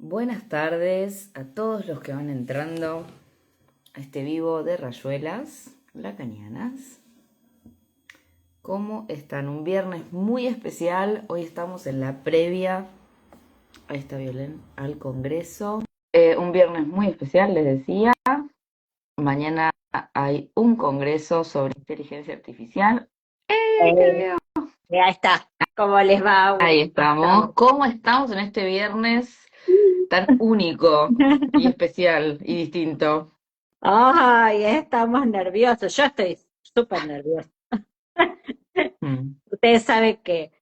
Buenas tardes a todos los que van entrando a este vivo de Rayuelas Lacanianas. ¿Cómo están? Un viernes muy especial. Hoy estamos en la previa, ahí está Violén, al Congreso. Un viernes muy especial, les decía. Mañana hay un congreso sobre inteligencia artificial. ¡Qué Eh, bien! Ahí está. ¿Cómo les va? Ahí Gustavo? estamos. ¿Cómo estamos en este viernes tan único y especial y distinto? Ay, estamos nerviosos. Yo estoy súper nerviosa. Mm. Ustedes saben que,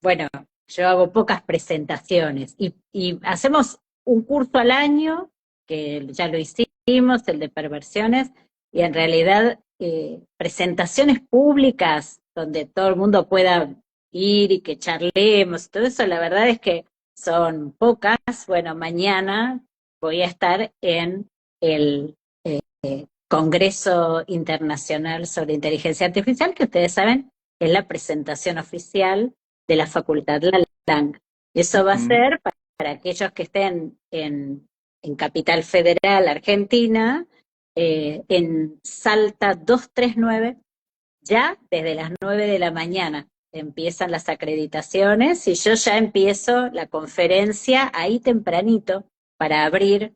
bueno, yo hago pocas presentaciones y hacemos un curso al año, que ya lo hicimos, el de perversiones, y en realidad presentaciones públicas donde todo el mundo pueda ir y que charlemos, todo eso, la verdad es que son pocas. Bueno, mañana voy a estar en el Congreso Internacional sobre Inteligencia Artificial, que ustedes saben es la presentación oficial de la Facultad LALANG. Eso va a Ujú. ser para aquellos que estén en Capital Federal, Argentina, en Salta 239, ya desde las 9 de la mañana empiezan las acreditaciones y yo ya empiezo la conferencia ahí tempranito para abrir.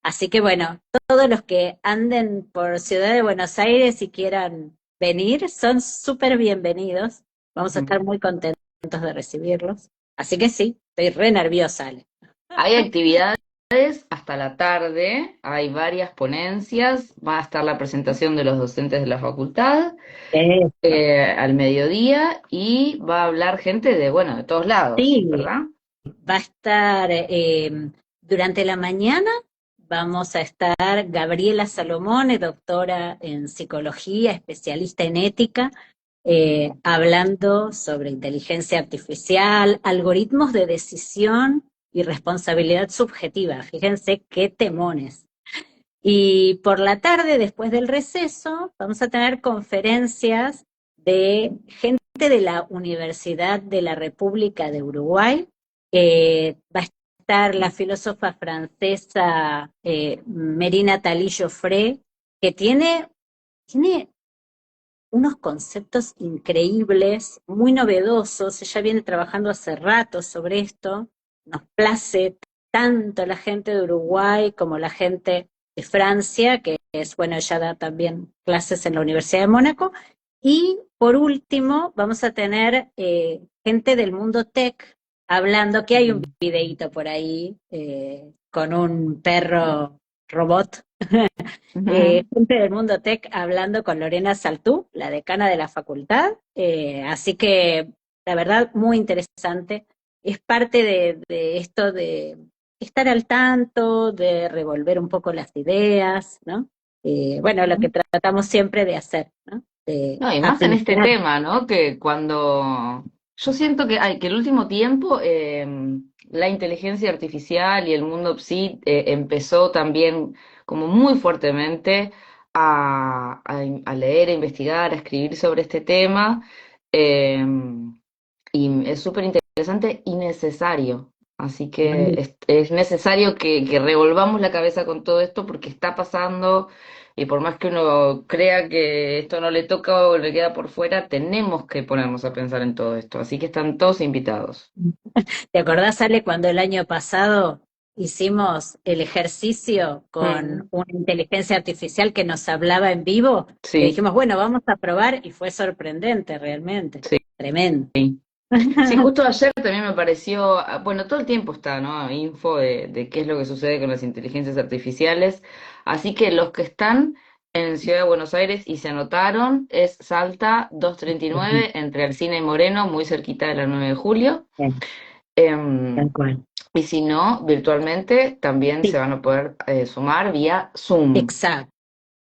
Así que bueno, todos los que anden por Ciudad de Buenos Aires y quieran venir son súper bienvenidos. Vamos a estar Ujú. muy contentos de recibirlos. Así que sí, estoy re nerviosa, Ale. Hay actividades hasta la tarde, hay varias ponencias, va a estar la presentación de los docentes de la facultad Eso. al mediodía y va a hablar gente de, bueno, de todos lados, Sí, ¿verdad? va a estar durante la mañana, vamos a estar Gabriela Salomón, es doctora en psicología, especialista en ética, hablando sobre inteligencia artificial, algoritmos de decisión y responsabilidad subjetiva. Fíjense qué temones. Y por la tarde, después del receso, vamos a tener conferencias de gente de la Universidad de la República de Uruguay. Va a estar la filósofa francesa Merina Talí-Joffre, que tiene unos conceptos increíbles, muy novedosos. Ella viene trabajando hace rato sobre esto. Nos place tanto la gente de Uruguay como la gente de Francia, que es, bueno, ella da también clases en la Universidad de Mónaco. Y por último, vamos a tener gente del mundo tech hablando, que hay un Ujú. videíto por ahí con un perro robot, Ujú. gente del mundo tech hablando con Lorena Saltú, la decana de la facultad. Así que, la verdad, muy interesante. Es parte de esto de estar al tanto, de revolver un poco las ideas, ¿no? Bueno, lo que tratamos siempre de hacer, ¿no? De No, y más en este aplicar. tema, ¿no? Que cuando yo siento que el último tiempo la inteligencia artificial y el mundo psi empezó también como muy fuertemente a leer, a investigar, a escribir sobre este tema. eh, y es súper interesante y necesario. Así que es necesario que revolvamos la cabeza con todo esto porque está pasando y por más que uno crea que esto no le toca o le queda por fuera, tenemos que ponernos a pensar en todo esto. Así que están todos invitados. ¿Te acordás, Ale, cuando el año pasado hicimos el ejercicio con Mm. una inteligencia artificial que nos hablaba en vivo? Que Sí, dijimos, bueno, vamos a probar y fue sorprendente realmente. sí. Tremendo. Sí, justo ayer también me pareció, bueno, todo el tiempo está, ¿no? Info de qué es lo que sucede con las inteligencias artificiales. Así que los que están en Ciudad de Buenos Aires y se anotaron es Salta 239 entre Alsina y Moreno, muy cerquita de la 9 de julio. Bien, tal Em, cual. y si no, virtualmente también se Sí, van a poder sumar vía Zoom. exacto,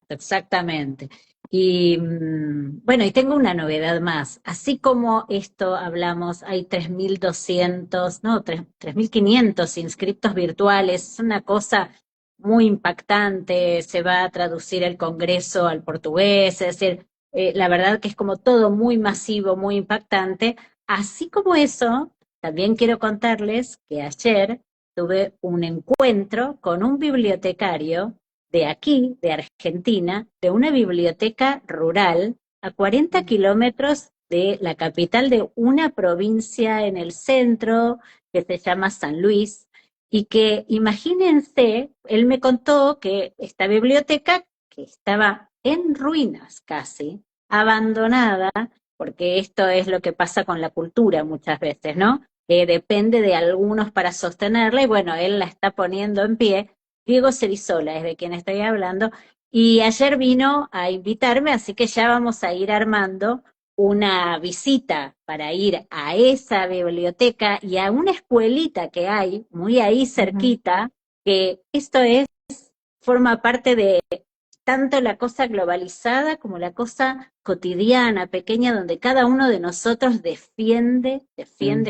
exactamente. Y bueno, y tengo una novedad más. Así como esto hablamos, hay 3.200, no, 3.500 inscriptos virtuales, es una cosa muy impactante, se va a traducir el Congreso al portugués, es decir, la verdad que es como todo muy masivo, muy impactante. Así como eso, también quiero contarles que ayer tuve un encuentro con un bibliotecario de aquí, de Argentina, de una biblioteca rural a 40 kilómetros de la capital de una provincia en el centro que se llama San Luis, y que imagínense, él me contó que esta biblioteca, que estaba en ruinas casi, abandonada, porque esto es lo que pasa con la cultura muchas veces, ¿no? Depende de algunos para sostenerla, y bueno, él la está poniendo en pie. Diego Cerizola es de quien estoy hablando, y ayer vino a invitarme, así que ya vamos a ir armando una visita para ir a esa biblioteca y a una escuelita que hay muy ahí cerquita, que esto es, forma parte de tanto la cosa globalizada como la cosa cotidiana, pequeña, donde cada uno de nosotros defiende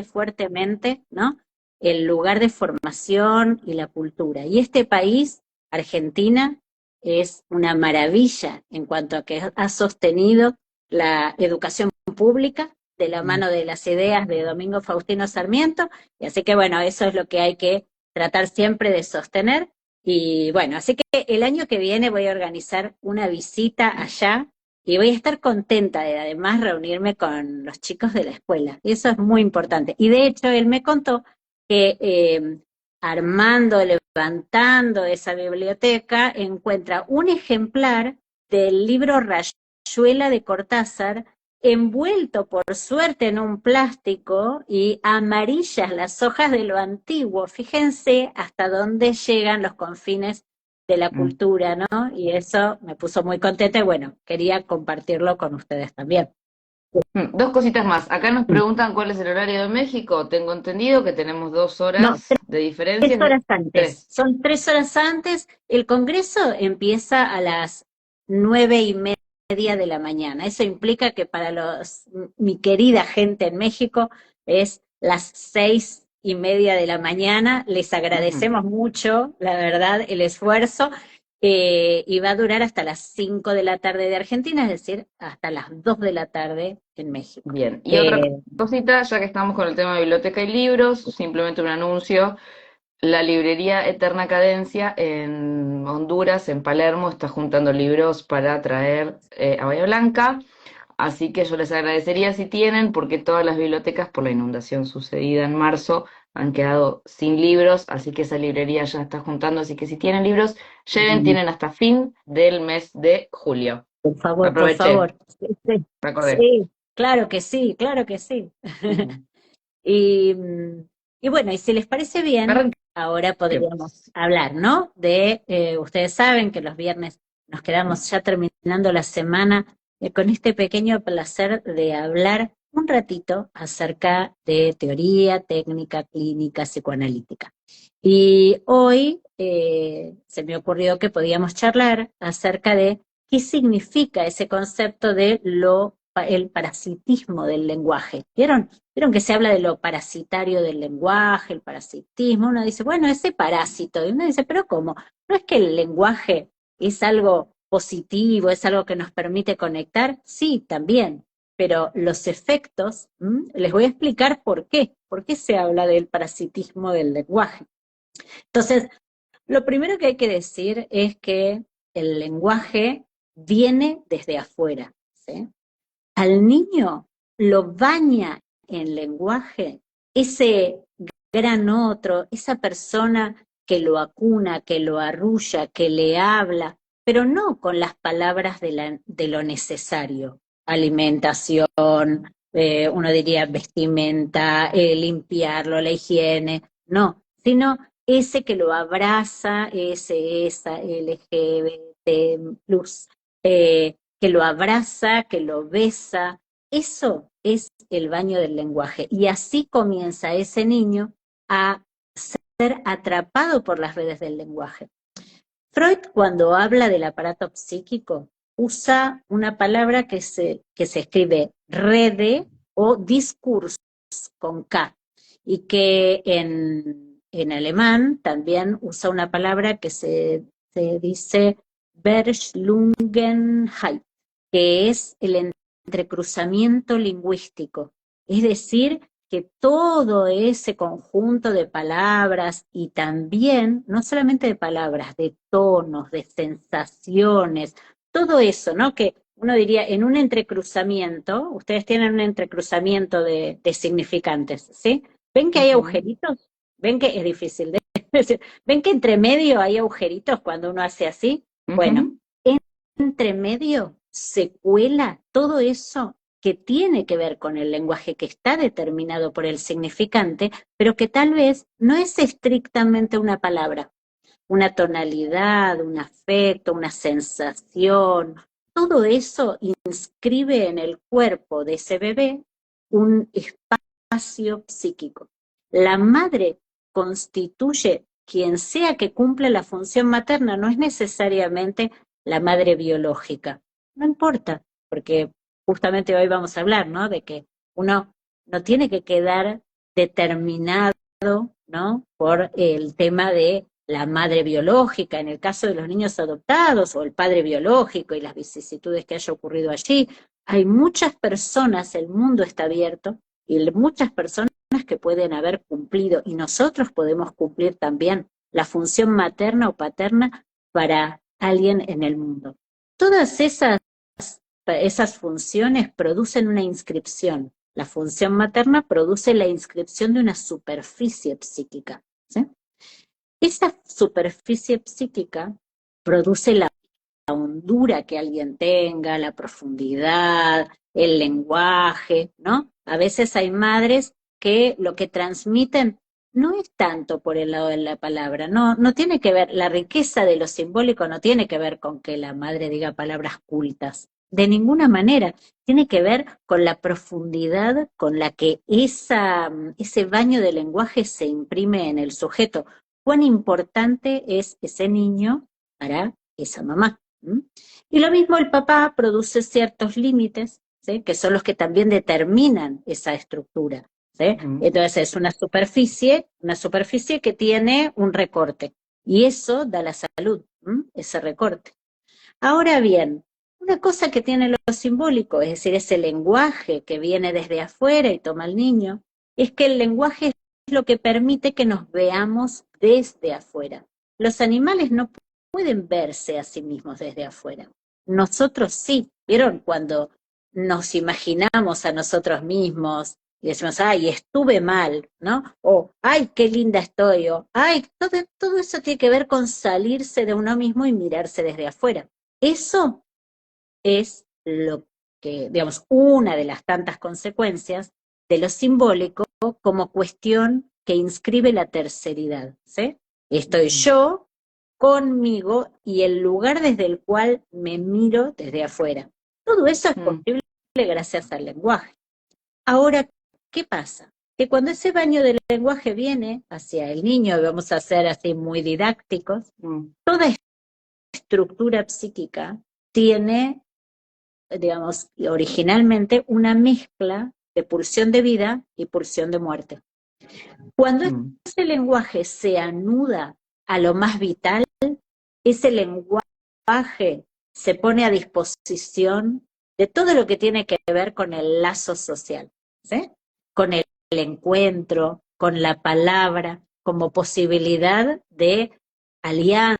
fuertemente, ¿no? El lugar de formación y la cultura. Y este país, Argentina, es una maravilla en cuanto a que ha sostenido la educación pública de la mano de las ideas de Domingo Faustino Sarmiento, y así que bueno, eso es lo que hay que tratar siempre de sostener. Y bueno, así que el año que viene voy a organizar una visita allá y voy a estar contenta de además reunirme con los chicos de la escuela. Y eso es muy importante. Y de hecho, él me contó que armando, levantando esa biblioteca, encuentra un ejemplar del libro Rayuela de Cortázar, envuelto por suerte en un plástico y amarillas las hojas de lo antiguo. Fíjense hasta dónde llegan los confines de la cultura, ¿no? Y eso me puso muy contenta y bueno, quería compartirlo con ustedes también. Dos cositas más. Acá nos preguntan cuál es el horario de México. Tengo entendido que tenemos dos No, horas de diferencia. 3 horas antes. Tres. Son 3 horas antes. El congreso empieza a las 9:30 de la mañana. Eso implica que para mi querida gente en México es las 6:30 de la mañana. Les agradecemos mucho, la verdad, el esfuerzo. Y va a durar hasta las 5 de la tarde de Argentina, es decir, hasta las 2 de la tarde en México. Bien. Y otra cosita, ya que estamos con el tema de biblioteca y libros, simplemente un anuncio. La librería Eterna Cadencia en Honduras, en Palermo, está juntando libros para traer a Bahía Blanca. Así que yo les agradecería si tienen, porque todas las bibliotecas por la inundación sucedida en marzo han quedado sin libros, así que esa librería ya está juntando, así que si tienen libros, lleven, tienen hasta fin del mes de julio. Por favor, por Aproveché, favor. Sí, sí, recordé. sí, claro que sí, claro que sí. Ujú. Y, y bueno, y si les parece bien, ahora podríamos Arranquemos. hablar, ¿no? Ustedes saben que los viernes nos quedamos ya terminando la semana con este pequeño placer de hablar un ratito acerca de teoría, técnica, clínica, psicoanalítica. Y hoy se me ocurrió que podíamos charlar acerca de qué significa ese concepto de el parasitismo del lenguaje. ¿Vieron que se habla de lo parasitario del lenguaje, el parasitismo? Uno dice, bueno, ese parásito. Y uno dice, pero ¿cómo? ¿No es que el lenguaje es algo positivo, es algo que nos permite conectar? Sí, también. Pero los efectos, les voy a explicar por qué. ¿Por qué se habla del parasitismo del lenguaje? Entonces, lo primero que hay que decir es que el lenguaje viene desde afuera, ¿sí? Al niño lo baña en lenguaje ese gran otro, esa persona que lo acuna, que lo arrulla, que le habla, pero no con las palabras de lo necesario. Alimentación, uno diría vestimenta, limpiarlo, la higiene, no, sino ese que lo abraza, esa, LGBT, plus, que lo abraza, que lo besa. Eso es el baño del lenguaje. Y así comienza ese niño a ser atrapado por las redes del lenguaje. Freud, cuando habla del aparato psíquico, usa una palabra que se escribe rede o discurso con K, y que en alemán también usa una palabra que se dice Verschlungenheit, que es el entrecruzamiento lingüístico. Es decir, que todo ese conjunto de palabras y también, no solamente de palabras, de tonos, de sensaciones, todo eso, ¿no? Que uno diría, en un entrecruzamiento, ustedes tienen un entrecruzamiento de significantes, ¿sí? ¿Ven que hay Ujú, agujeritos? ¿Ven que es difícil de decir? ¿Ven que entre medio hay agujeritos cuando uno hace así? Bueno, ujú, entre medio se cuela todo eso que tiene que ver con el lenguaje, que está determinado por el significante, pero que tal vez no es estrictamente una palabra, una tonalidad, un afecto, una sensación. Todo eso inscribe en el cuerpo de ese bebé un espacio psíquico. La madre constituye quien sea que cumple la función materna, no es necesariamente la madre biológica. No importa, porque justamente hoy vamos a hablar, ¿no? De que uno no tiene que quedar determinado, ¿no? Por el tema de la madre biológica, en el caso de los niños adoptados, o el padre biológico y las vicisitudes que haya ocurrido allí. Hay muchas personas, el mundo está abierto, y muchas personas que pueden haber cumplido, y nosotros podemos cumplir también la función materna o paterna para alguien en el mundo. Todas esas funciones producen una inscripción. La función materna produce la inscripción de una superficie psíquica, ¿sí? Esa superficie psíquica produce la hondura que alguien tenga, la profundidad, el lenguaje, ¿no? A veces hay madres que lo que transmiten no es tanto por el lado de la palabra, no tiene que ver, la riqueza de lo simbólico no tiene que ver con que la madre diga palabras cultas, de ninguna manera, tiene que ver con la profundidad con la que ese baño de lenguaje se imprime en el sujeto. Cuán importante es ese niño para esa mamá. ¿Mm? Y lo mismo el papá produce ciertos límites, ¿sí? Que son los que también determinan esa estructura, ¿sí? ujú, Entonces es una superficie que tiene un recorte, y eso da la salud, ese recorte. Ahora bien, una cosa que tiene lo simbólico, es decir, ese lenguaje que viene desde afuera y toma el niño, es que el lenguaje es lo que permite que nos veamos desde afuera. Los animales no pueden verse a sí mismos desde afuera. Nosotros sí, ¿vieron? Cuando nos imaginamos a nosotros mismos y decimos, ay, estuve mal, ¿no? O, ay, qué linda estoy, o, ay, todo eso tiene que ver con salirse de uno mismo y mirarse desde afuera. Eso es lo que, digamos, una de las tantas consecuencias de lo simbólico como cuestión que inscribe la terceridad, ¿sí? Estoy ujú, yo conmigo y el lugar desde el cual me miro desde afuera. Todo eso es mm, posible gracias al lenguaje. Ahora, ¿qué pasa? Que cuando ese baño del lenguaje viene hacia el niño, y vamos a ser así muy didácticos, mm, toda estructura psíquica tiene, digamos, originalmente una mezcla de pulsión de vida y pulsión de muerte. Cuando mm, ese lenguaje se anuda a lo más vital, ese lenguaje se pone a disposición de todo lo que tiene que ver con el lazo social, ¿sí? Con el encuentro, con la palabra, como posibilidad de alianza,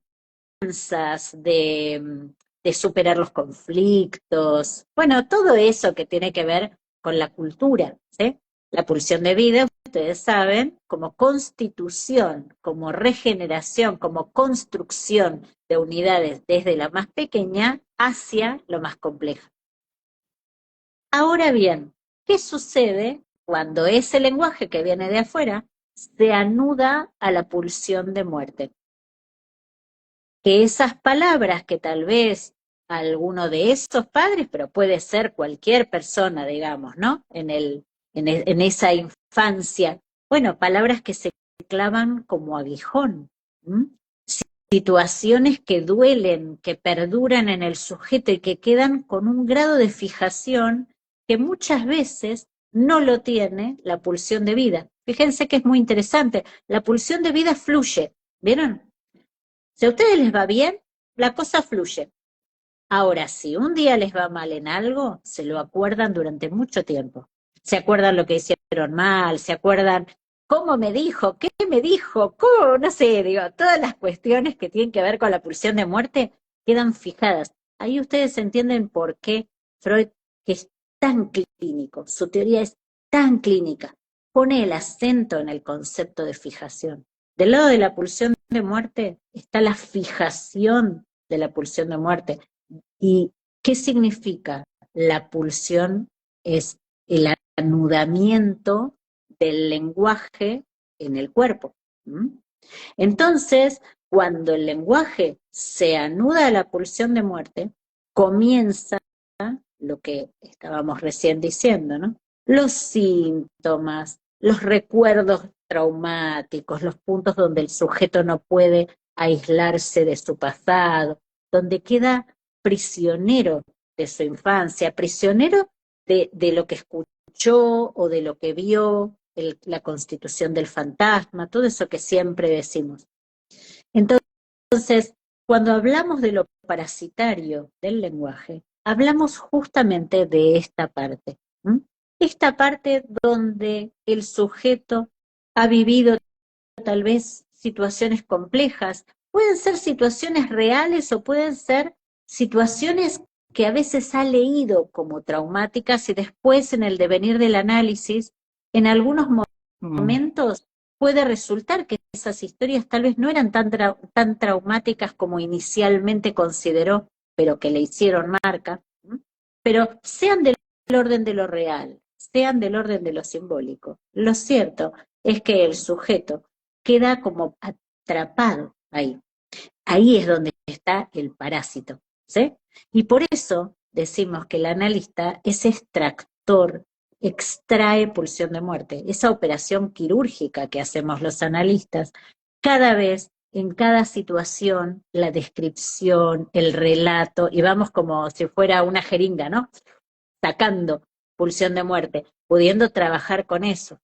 de superar los conflictos, bueno, todo eso que tiene que ver con la cultura, ¿sí? La pulsión de vida, ustedes saben, como constitución, como regeneración, como construcción de unidades desde la más pequeña hacia lo más complejo. Ahora bien, ¿qué sucede cuando ese lenguaje que viene de afuera se anuda a la pulsión de muerte? Que esas palabras que tal vez alguno de esos padres, pero puede ser cualquier persona, digamos, ¿no? En esa infancia, bueno, palabras que se clavan como aguijón, ¿m? Situaciones que duelen, que perduran en el sujeto y que quedan con un grado de fijación que muchas veces no lo tiene la pulsión de vida. Fíjense que es muy interesante, la pulsión de vida fluye, ¿vieron? Si a ustedes les va bien, la cosa fluye. Ahora, si un día les va mal en algo, se lo acuerdan durante mucho tiempo. se acuerdan lo que hicieron mal, se acuerdan cómo me dijo, qué me dijo, cómo, no sé, digo, todas las cuestiones que tienen que ver con la pulsión de muerte quedan fijadas. Ahí ustedes entienden por qué Freud, que es tan clínico, su teoría es tan clínica, pone el acento en el concepto de fijación. Del lado de la pulsión de muerte está la fijación de la pulsión de muerte. ¿Y qué significa? La pulsión es el anudamiento del lenguaje en el cuerpo. ¿Mm? Entonces, cuando el lenguaje se anuda a la pulsión de muerte, comienza lo que estábamos recién diciendo, ¿no? Los síntomas, los recuerdos traumáticos, los puntos donde el sujeto no puede aislarse de su pasado, donde queda prisionero de su infancia, prisionero de lo que escuchó o de lo que vio, la constitución del fantasma, todo eso que siempre decimos. Entonces, cuando hablamos de lo parasitario del lenguaje, hablamos justamente de esta parte. ¿M? Esta parte donde el sujeto ha vivido tal vez situaciones complejas, pueden ser situaciones reales o pueden ser situaciones que a veces ha leído como traumáticas y después en el devenir del análisis, en algunos Mm, momentos puede resultar que esas historias tal vez no eran tan traumáticas como inicialmente consideró, pero que le hicieron marca, pero sean del orden de lo real, sean del orden de lo simbólico. Lo cierto es que el sujeto queda como atrapado ahí. Ahí es donde está el parásito, ¿sí? Y por eso decimos que el analista es extractor, extrae pulsión de muerte. Esa operación quirúrgica que hacemos los analistas, cada vez, en cada situación, la descripción, el relato, y vamos como si fuera una jeringa, ¿no? Sacando pulsión de muerte, pudiendo trabajar con eso.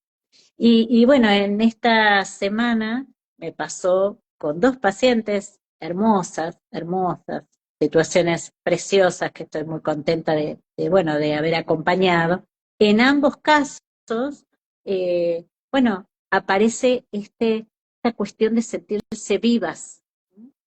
Y bueno, en esta semana me pasó con dos pacientes hermosas, hermosas, situaciones preciosas que estoy muy contenta bueno, de haber acompañado. En ambos casos, bueno, aparece esta cuestión de sentirse vivas,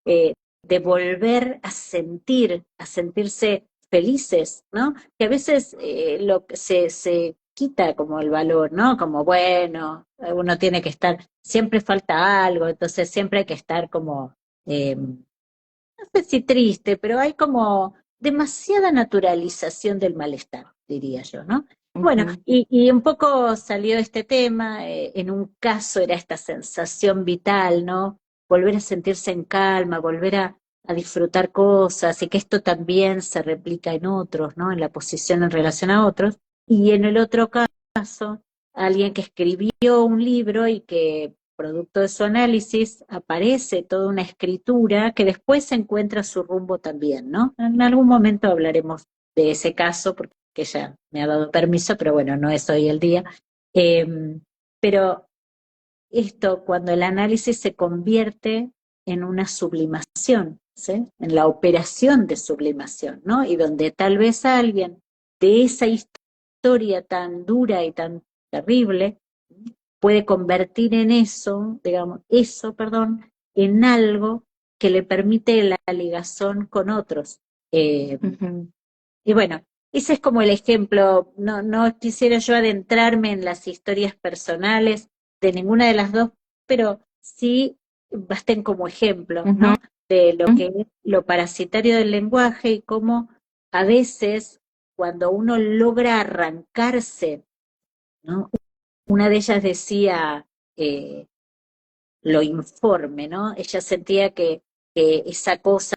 eh, de volver a sentirse felices, ¿no? Que a veces lo que se quita como el valor, ¿no? Como, bueno, uno tiene que estar, siempre falta algo, entonces siempre hay que estar como, no sé si triste, pero hay como demasiada naturalización del malestar, diría yo, ¿no? Bueno, ujú. y un poco salió este tema, en un caso era esta sensación vital, ¿no? Volver a sentirse en calma, volver a disfrutar cosas y que esto también se replica en otros, ¿no? En la posición en relación a otros. Y en el otro caso, alguien que escribió un libro y que producto de su análisis, aparece toda una escritura que después encuentra su rumbo también, ¿no? En algún momento hablaremos de ese caso, porque ella me ha dado permiso, pero bueno, no es hoy el día. Eh, pero esto, cuando el análisis se convierte en una sublimación, ¿sí? En la operación de sublimación, ¿no? Y donde tal vez alguien de esa historia tan dura y tan terrible puede convertir en eso, digamos, eso, perdón, en algo que le permite la ligación con otros. Eh, Ujú. y bueno, ese es como el ejemplo. No, no quisiera yo adentrarme en las historias personales de ninguna de las dos, pero sí basten como ejemplo, Ujú. ¿no? De lo que es lo parasitario del lenguaje y cómo a veces cuando uno logra arrancarse, ¿no? Una de ellas decía, eh, lo informe, ¿no? Ella sentía que esa cosa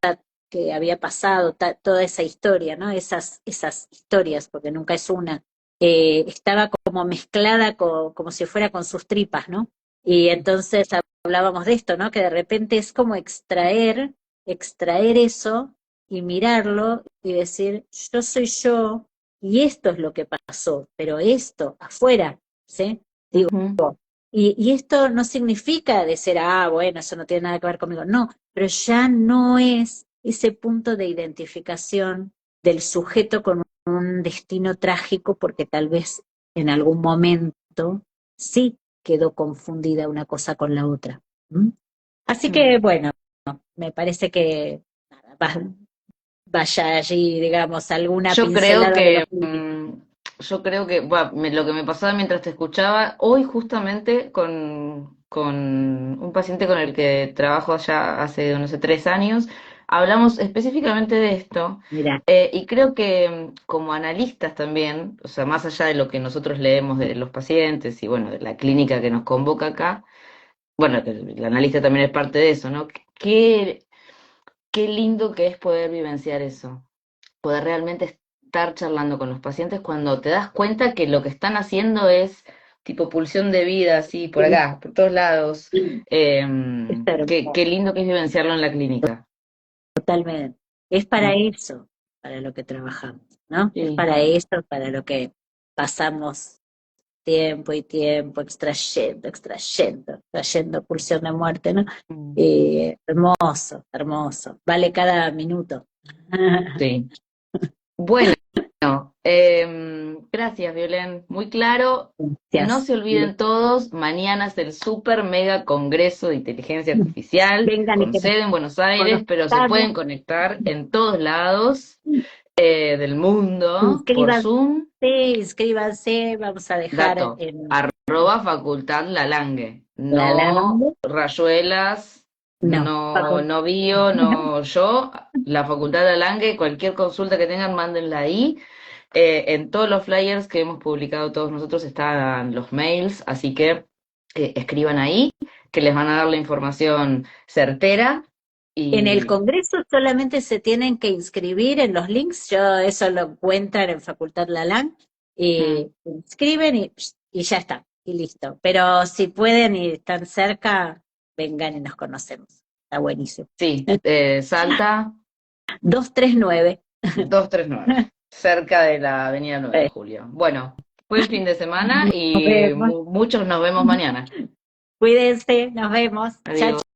que había pasado, toda esa historia, ¿no? Esas historias, porque nunca es una, estaba como mezclada como si fuera con sus tripas, ¿no? Y entonces hablábamos de esto, ¿no? Que de repente es como extraer eso y mirarlo y decir, yo soy yo y esto es lo que pasó, pero esto afuera, ¿sí? Digo, Ujú. y esto no significa decir, bueno, eso no tiene nada que ver conmigo. No, pero ya no es ese punto de identificación del sujeto con un destino trágico porque tal vez en algún momento sí quedó confundida una cosa con la otra. ¿Mm? Así que, Mm. bueno, me parece que nada, vaya allí, digamos, alguna Yo creo pincelada de lo que, clínico. yo creo que, bueno, lo que me pasaba mientras te escuchaba, hoy justamente con un paciente con el que trabajo ya hace, no sé, 3 años, hablamos específicamente de esto, Mira, y creo que como analistas también, o sea, más allá de lo que nosotros leemos de los pacientes y bueno, de la clínica que nos convoca acá, bueno, el analista también es parte de eso, ¿no? Qué lindo que es poder vivenciar eso, poder realmente estar charlando con los pacientes cuando te das cuenta que lo que están haciendo es tipo pulsión de vida, así, por sí, acá, por todos lados. es Qué hermoso, lindo que es vivenciarlo en la clínica. totalmente. Es para Mm. eso, para lo que trabajamos, ¿no? Es Sí. para eso, para lo que pasamos tiempo y tiempo extrayendo, extrayendo, extrayendo pulsión de muerte, ¿no? Mm. Hermoso, hermoso. Vale cada minuto. Sí. Bueno, gracias, Violén. Muy claro. No Gracias. se olviden todos, mañana es el super mega congreso de inteligencia artificial Vengan y con que nos sede en Buenos Aires, pero se conozcamos. pueden conectar en todos lados del mundo por Inscríbanse, Zoom. inscríbanse, vamos a dejar Dato, en arroba Facultad Lalangue. la No LAMB. Rayuelas, No, no Bio, no yo. La Facultad Lalangue, cualquier consulta que tengan, mándenla ahí. En todos los flyers que hemos publicado todos nosotros están los mails, así que escriban ahí, que les van a dar la información certera. en el Y Congreso solamente se tienen que inscribir en los links, yo eso lo encuentran en Facultad Lalang, mm, y inscriben y ya está, y listo. Pero si pueden y están cerca, vengan y nos conocemos. Está buenísimo. sí, Salta 239. 239, cerca de la Avenida 9 de Julio. Bueno, buen fin de semana Nos y vemos. muchos nos vemos mañana. Cuídense, nos vemos. Chao, Adiós.